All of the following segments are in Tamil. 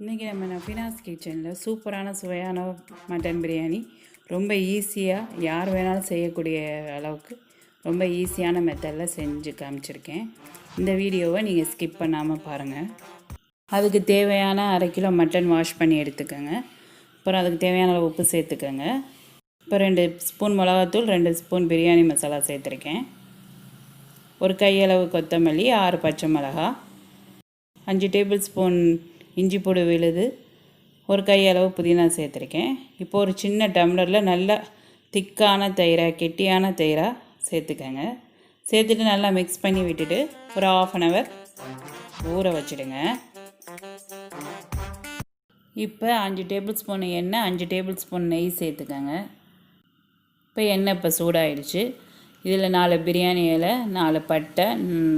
இன்றைக்கி நம்ம நஃபீனாஸ் கிச்சனில் சூப்பரான சுவையான மட்டன் பிரியாணி ரொம்ப ஈஸியாக யார் வேணாலும் செய்யக்கூடிய அளவுக்கு ரொம்ப ஈஸியான மெத்தடில் செஞ்சு காமிச்சிருக்கேன். இந்த வீடியோவை நீங்கள் ஸ்கிப் பண்ணாமல் பாருங்கள். அதுக்கு தேவையான 1/2 கிலோ மட்டன் வாஷ் பண்ணி எடுத்துக்கோங்க. அப்புறம் அதுக்கு தேவையான அளவு உப்பு சேர்த்துக்கோங்க. இப்போ 2 ஸ்பூன் மிளகாத்தூள், 2 ஸ்பூன் பிரியாணி மசாலா சேர்த்துருக்கேன். ஒரு கையளவு கொத்தமல்லி, 6 பச்சை மிளகா, 5 டேபிள் ஸ்பூன் இஞ்சி பூண்டு விழுது, ஒரு கையளவு புதினா சேர்த்துருக்கேன். இப்போ ஒரு சின்ன டம்ளரில் நல்ல திக்கான தயிராக கெட்டியான தயிராக சேர்த்துக்கங்க. சேர்த்துட்டு நல்லா மிக்ஸ் பண்ணி விட்டுட்டு ஒரு 1/2 அன் ஹவர் ஊற வச்சுடுங்க. இப்போ 5 டேபிள் ஸ்பூன் எண்ணெய், 5 டேபிள் ஸ்பூன் நெய் சேர்த்துக்கங்க. இப்போ எண்ணெய் இப்போ சூடாகிடுச்சு. இதில் 4 பிரியாணி இலை, 4 பட்டை,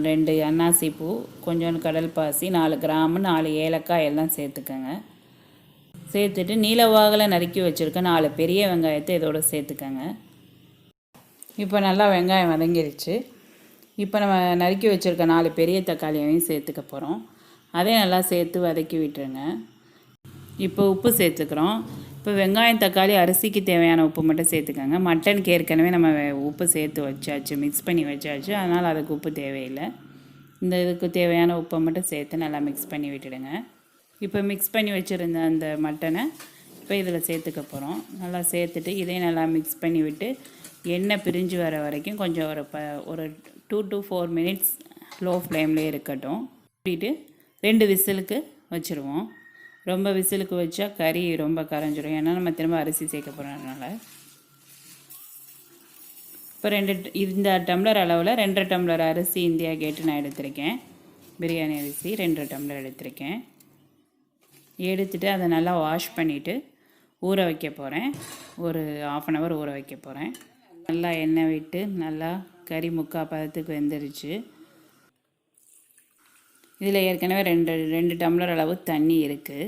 2 அன்னாசி பூ, கொஞ்சோண்டு கடல் பாசி, 4 கிராம்பு, 4 ஏலக்காய் எல்லாம் சேர்த்துக்கோங்க. சேர்த்துட்டு நீலவாகில் நறுக்கி வச்சுருக்க 4 பெரிய வெங்காயத்தை இதோடு சேர்த்துக்கோங்க. இப்போ நல்லா வெங்காயம் வதங்கிடுச்சு. இப்போ நம்ம நறுக்கி வச்சுருக்க 4 பெரிய தக்காளியையும் சேர்த்துக்க போகிறோம். அதையும் நல்லா சேர்த்து வதக்கி விட்டுருங்க. இப்போ உப்பு சேர்த்துக்கிறோம். இப்போ வெங்காயம், தக்காளி, அரிசிக்கு தேவையான உப்பு மட்டும் சேர்த்துக்கோங்க. மட்டனுக்கு ஏற்கனவே நம்ம உப்பு சேர்த்து வச்சாச்சு, மிக்ஸ் பண்ணி வச்சாச்சு, அதனால் அதுக்கு உப்பு தேவையில்லை. இந்த இதுக்கு தேவையான உப்பை மட்டும் சேர்த்து நல்லா மிக்ஸ் பண்ணி விட்டுடுங்க. இப்போ மிக்ஸ் பண்ணி வச்சுருந்த அந்த மட்டனை இப்போ இதில் சேர்த்துக்க போகிறோம். நல்லா சேர்த்துட்டு இதையும் நல்லா மிக்ஸ் பண்ணி விட்டு எண்ணெய் பிரிஞ்சு வர வரைக்கும் கொஞ்சம் ஒரு 2 to 4 மினிட்ஸ் லோ ஃப்ளேம்லேயே இருக்கட்டும். கூட்டிட்டு 2 விசிலுக்கு வச்சுருவோம். ரொம்ப விசிலுக்கு வச்சா கறி ரொம்ப கரைஞ்சிடும், ஏன்னா நம்ம திரும்ப அரிசி சேர்க்க போகிறதுனால. இப்போ இந்த டம்ளர் அளவில் 2 டம்ளர் அரிசி இந்தியா கேட்டு நான் எடுத்திருக்கேன். பிரியாணி அரிசி 2 டம்ளர் எடுத்திருக்கேன். எடுத்துகிட்டு அதை நல்லா வாஷ் பண்ணிவிட்டு ஊற வைக்க போகிறேன். ஒரு 1/2 அன் ஹவர் ஊற வைக்க போகிறேன். நல்லா எண்ணெய் விட்டு நல்லா கறி முக்கால் பதத்துக்கு வெந்துருச்சு. இதில் ஏற்கனவே 2 டம்ளர் அளவு தண்ணி இருக்குது.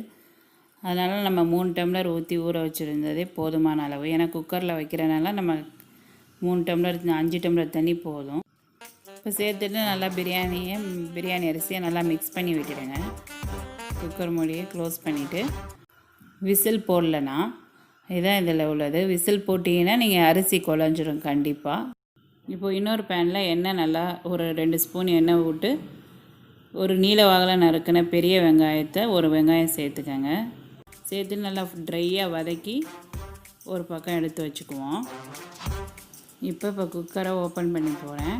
அதனால் நம்ம 3 டம்ளர் ஊற்றி ஊற வச்சுருந்ததே போதுமான அளவு. ஏன்னா குக்கரில் வைக்கிறனால நம்ம 3 டம்ளர் 5 டம்ளர் தண்ணி போதும். இப்போ சேர்த்துட்டு நல்லா பிரியாணி அரிசியை நல்லா மிக்ஸ் பண்ணி விட்டுடுங்க. குக்கர் மூடியை க்ளோஸ் பண்ணிவிட்டு விசில் போடலன்னா இதுதான் இதில் உள்ளது. விசில் போட்டிங்கன்னா நீங்கள் அரிசி குழஞ்சிரும் கண்டிப்பாக. இப்போது இன்னொரு பேனில் எண்ணெய் நல்லா ஒரு 2 ஸ்பூன் எண்ணெய் விட்டு ஒரு நீலவாகில் நறுக்கின பெரிய வெங்காயத்தை ஒரு வெங்காயம் சேர்த்துக்கங்க. சேர்த்து நல்லா ட்ரையாக வதக்கி ஒரு பக்கம் எடுத்து வச்சுக்குவோம். இப்போ குக்கரை ஓப்பன் பண்ணி போகிறேன்.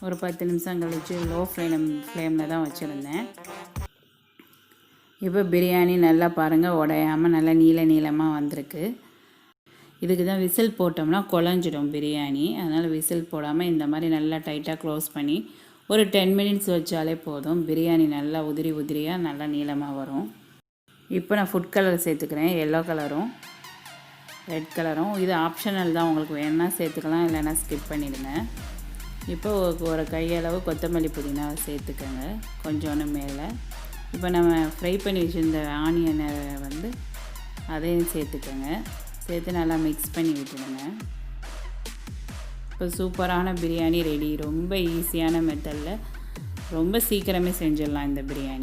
ஒரு 10 நிமிஷம் கழித்து லோ ஃப்ளேமில் தான் வச்சுருந்தேன். இப்போ பிரியாணி நல்லா பாருங்கள் உடையாமல் நல்லா நீளமாக வந்திருக்கு. இதுக்கு தான் விசில் போட்டோம்னா குழஞ்சிடும் பிரியாணி. அதனால் விசில் போடாமல் இந்த மாதிரி நல்லா டைட்டாக க்ளோஸ் பண்ணி ஒரு 10 மினிட்ஸ் வச்சாலே போதும். பிரியாணி நல்லா உதிரியாக நல்லா நீளமாக வரும். இப்போ நான் ஃபுட் கலர் சேர்த்துக்கிறேன். எல்லோ கலரும் ரெட் கலரும். இது ஆப்ஷனல் தான், உங்களுக்கு வேணுன்னா சேர்த்துக்கலாம், இல்லைன்னா ஸ்கிப் பண்ணிவிடுங்க. இப்போ ஒரு கையளவு கொத்தமல்லி புதினா சேர்த்துக்கோங்க கொஞ்சோன்னு மேலே. இப்போ நம்ம ஃப்ரை பண்ணி வச்சுருந்த ஆனியனை அதையும் சேர்த்துக்கோங்க. சேர்த்து நல்லா மிக்ஸ் பண்ணி விட்டுடுங்க. இப்போ சூப்பரான பிரியாணி ரெடி. ரொம்ப ஈஸியான மெத்தடில் ரொம்ப சீக்கிரமே செஞ்சிடலாம் இந்த பிரியாணி.